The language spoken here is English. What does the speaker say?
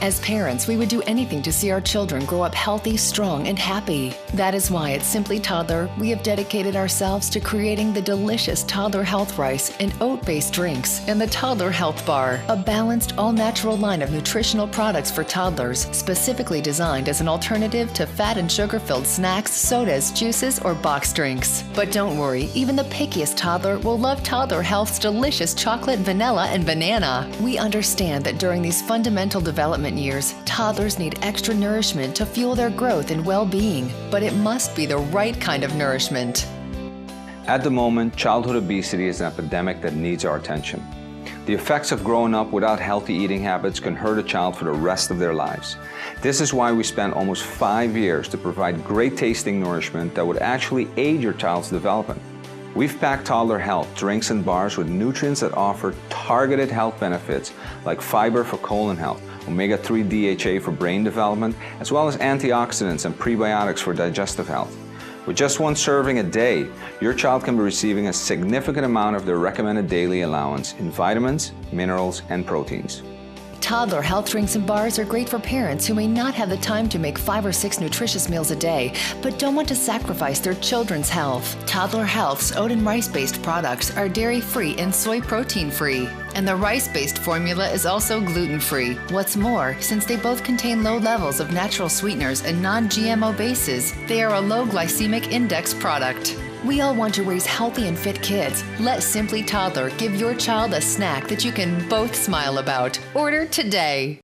As parents, we would do anything to see our children grow up healthy, strong, and happy. That is why at Simply Toddler, we have dedicated ourselves to creating the delicious toddler health rice and oat-based drinks and the toddler health bar, a balanced, all-natural line of nutritional products for toddlers, specifically designed as an alternative to fat and sugar-filled snacks, sodas, juices, or boxed drinks. But don't worry, even the pickiest toddler will love Toddler Health's delicious chocolate, vanilla, and banana. We understand that during these fundamental development years, toddlers need extra nourishment to fuel their growth and well-being, but it must be the right kind of nourishment. At the moment, childhood obesity is an epidemic that needs our attention. The effects of growing up without healthy eating habits can hurt a child for the rest of their lives. This is why we spent almost 5 years to provide great tasting nourishment that would actually aid your child's development. We've packed Toddler Health drinks and bars with nutrients that offer targeted health benefits like fiber for colon health, omega-3 DHA for brain development, as well as antioxidants and prebiotics for digestive health. With just one serving a day, your child can be receiving a significant amount of their recommended daily allowance in vitamins, minerals, and proteins. Toddler Health drinks and bars are great for parents who may not have the time to make 5 or 6 nutritious meals a day, but don't want to sacrifice their children's health. Toddler Health's oat and rice-based products are dairy-free and soy protein-free, and the rice-based formula is also gluten-free. What's more, since they both contain low levels of natural sweeteners and non-GMO bases, they are a low glycemic index product. We all want to raise healthy and fit kids. Let Simply Toddler give your child a snack that you can both smile about. Order today.